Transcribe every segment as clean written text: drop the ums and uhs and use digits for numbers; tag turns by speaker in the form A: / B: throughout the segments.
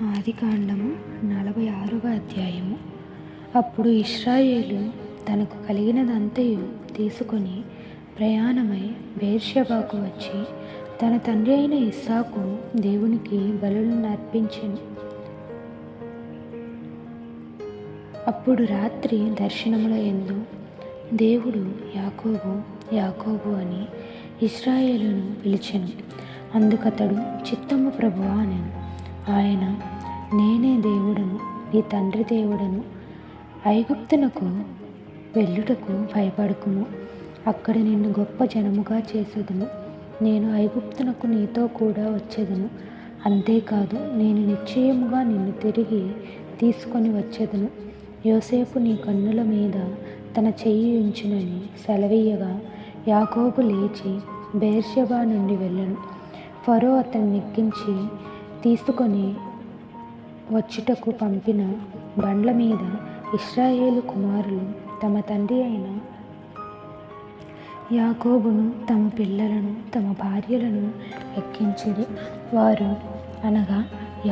A: ఆదికాండము 46వ అధ్యాయము. అప్పుడు ఇశ్రాయేలు తనకు కలిగినదంతయు తీసుకొని ప్రయాణమై బెయేర్షెబాకు వచ్చి తన తండ్రి అయిన ఇస్సాకు దేవునికి బలులను అర్పించెను. అప్పుడు రాత్రి దర్శనముల యందు దేవుడు యాకోబు యాకోబు అని ఇశ్రాయేలును పిలిచెను. అందుకతడు చిత్తము ప్రభువా అనెను. ఆయన, నేనే దేవుడను, నీ తండ్రి దేవుడను. ఐగుప్తునకు వెళ్ళుటకు భయపడకుము, అక్కడ నిన్ను గొప్ప జనముగా చేసేదను. నేను ఐగుప్తునకు నీతో కూడా వచ్చేదను. అంతేకాదు, నేను నిశ్చయముగా నిన్ను తిరిగి తీసుకొని వచ్చేదను. యోసేపు నీ కన్నుల మీద తన చెయ్యి ఉంచునని సెలవీయగా యాకోబు లేచి బెయేర్షెబా నుండి వెళ్ళెను. ఫరో అతన్ని ఎక్కించి తీసుకొని వచ్చుటకు పంపిన బండ్ల మీద ఇశ్రాయేలు కుమారులు తమ తండ్రి అయిన యాకోబును, తమ పిల్లలను, తమ భార్యలను ఎక్కించిరి. వారు అనగా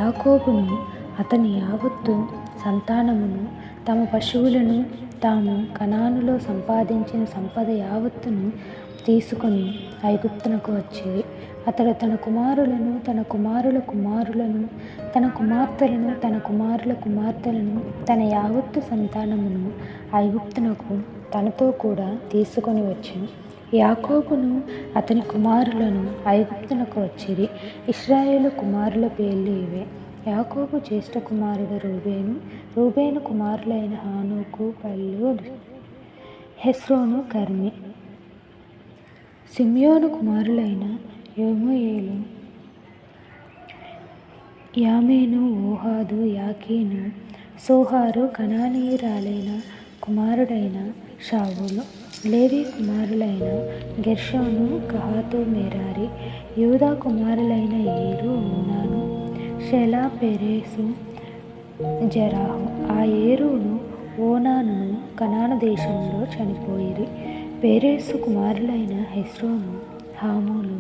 A: యాకోబును, అతని యావత్తు సంతానమును, తమ పశువులను, తాము కనానులో సంపాదించిన సంపద యావత్తును తీసుకొని ఐగుప్తునకు వచ్చిరి. అతడు తన కుమారులను, తన కుమారుల కుమారులను, తన కుమార్తెలను, తన కుమారుల కుమార్తెలను, తన యావత్తు సంతానమును ఐగుప్తునకు తనతో కూడా తీసుకొని వచ్చెను. యాకోబును, అతని కుమారులను ఐగుప్తునకు వచ్చిరి. ఇశ్రాయేలు కుమారుల పేర్లు ఇవే. యాకోబు జ్యేష్ఠ కుమారుడు రూబేను. రూబేను కుమారులైన హానోకు, పల్లు, హెస్రోను, కర్మి. సిమ్యోను కుమారులైన యోమూయేలు, యామీను, ఓహాదు, యాకీను, సోహారు. కనానీయురాలైన కుమారుడైన షావూలు. లేవి కుమారులైన గెర్షోను, కహాతు, మెరారి. యూదా కుమారులైన ఏరు, ఓనాను, షెలా, పెరేసు, జెరాహు. ఆ ఏరును, ఓనానును కనాను దేశంలో చనిపోయిరి. పెరేసు కుమారులైన హెస్రోను, హామూలు.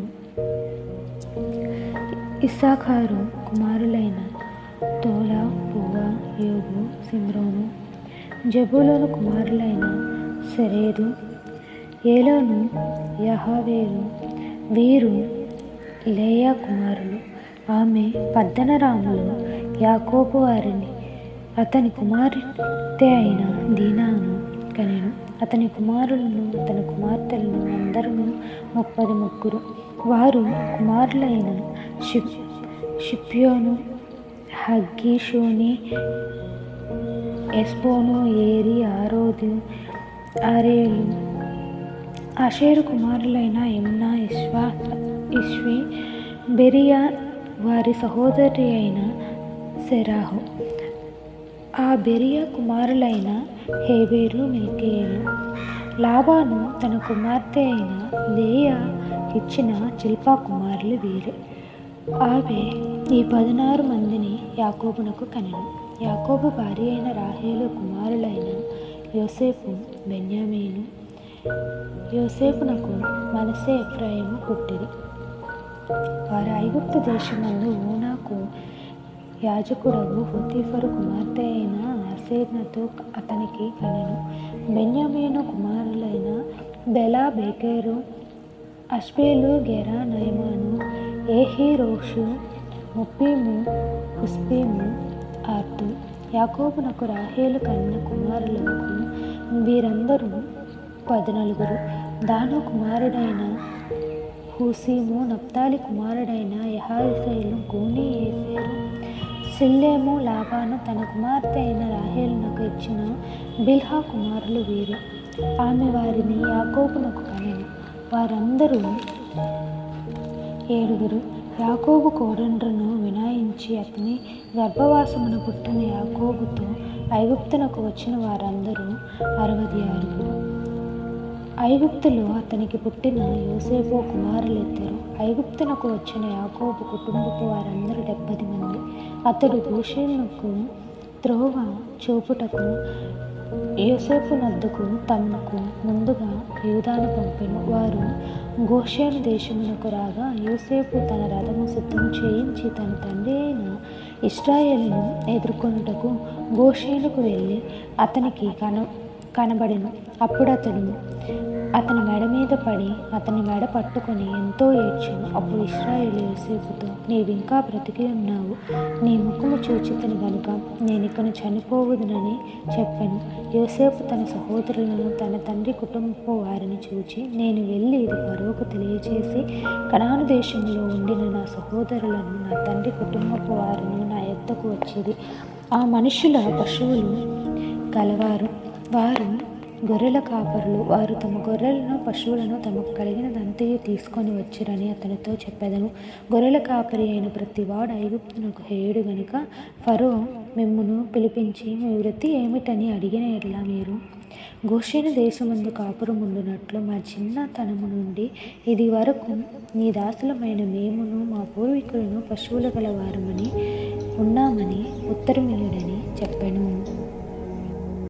A: ఇస్సాకారు కుమారులైన తోలా, పువ్వా, యోబు, సిమ్రోను. జబూలూను కుమారులైన సెరెదు, ఏలోను, యహవేలు. వీరు లేయా కుమారులు. ఆమె పద్దనరాములు యాకోబు వారిని అతని కుమార్తె అయిన దీనాను కనెను. అతని కుమారులను, తన కుమార్తెలను అందరూ 33. వారు కుమారులైన షిప్యోను, హగ్గీ, షూని, ఎస్బోను, ఏరి, ఆరోదు, అరేలు. ఆషేరు కుమారులైన ఇమ్నా, ఇష్వి, బెరియా. వారి సహోదరి అయిన సెరాహు. ఆ బెరియా కుమారులైన హేబెరు, మిల్కీయేలు. లాబాను తన కుమార్తె అయిన లేయా ఇచ్చిన చిల్పా కుమారులు వీరే. ఆమె ఈ 16 మందిని యాకోబునకు కనెను. యాకోబు భార్య అయిన రాహేలు కుమారులైన యోసేపు, బెన్యామీను. యోసేపునకు మనస్సే, ఎఫ్రాయిము పుట్టిరి. వారు ఐగుప్తు దేశమందు ఓనాకు యాజకుడగు పోతీఫరు కుమార్తె అయిన అసేనతో అతనికి కనెను. బెన్యామీను కుమారులైన బెలా, బేకెరు, అష్బేలు, గెరా, నయమాను, ఏహీరోషు, ముప్పీము, హుస్పీము, ఆర్దు. యాకోబునకు రాహేలు కన్న కుమారులకు వీరందరూ 14. దాను కుమారుడైన హూసీము, నప్తాలి కుమారుడైన యహజెయేలు, గూని, ఏసెరు, సిల్లేము. లాబాను తన కుమార్తె అయిన రాహేలునకు ఇచ్చిన బిల్హా కుమారులు వీరు. ఆమె వారిని యాకోబునకు కనెను. వారందరూ 7. యాకోబు కోడండ్రును వినాయించి అతని గర్భవాసమున పుట్టిన యాకోబుతో ఐగుప్తునకు వచ్చిన వారందరూ 66. ఐగుప్తులో అతనికి పుట్టిన యోసేపు కుమారులిద్దరు. ఐగుప్తునకు వచ్చిన యాకోబు కుటుంబపు వారందరూ 70 మంది. అతడు గోషెనుకు త్రోవ చూపుటకు యోసేపు నద్దకు తమకు ముందుగా యూదాను పంపెను. వారు గోషెను దేశమునకు రాగా యోసేపు తన రథము సిద్ధం చేయించి తన తండ్రి అయిన ఇశ్రాయేలును ఎదుర్కొనుటకు గోషేనుకు వెళ్ళి అతనికి కనబడెను. అప్పుడు అతని మెడ మీద పడి అతని మెడ పట్టుకొని ఎంతో ఏడ్చెను. అప్పుడు ఇశ్రాయేలు యోసేపుతో, నీవింకా బ్రతికి ఉన్నావు, నీ ముఖము చూచితిని గనుక నేనికను చనిపోవుదునని చెప్పెను. యోసేపు తన సహోదరులను తన తండ్రి కుటుంబపు వారిని చూచి, నేను వెళ్ళి ఇది ఫరోకు తెలియచేసి కనాను దేశంలో ఉండిన నా సహోదరులను నా తండ్రి కుటుంబపు వారును నా యొద్దకు వచ్చేది. ఆ మనుషుల పశువులు గలవారు, వారు గొర్రెల కాపరులు. వారు తమ గొర్రెలను పశువులను తమకు కలిగినదంతయు తీసుకొని వచ్చిరని అతనితో చెప్పెదను. గొర్రెల కాపరి అయిన ప్రతివాడు ఐగుప్తునకు హేయుడు గనుక ఫరో మిమ్మును పిలిపించి, మీ వృత్తి ఏమిటని అడిగిన ఎడల మీరు గోషేను దేశమందు కాపురముండునట్లు మా చిన్నతనము నుండి ఇది వరకు నీ దాసులమైన మేమును మా పూర్వీకులను పశువుల గల వారమని ఉన్నామని ఉత్తరమియుడని చెప్పెను.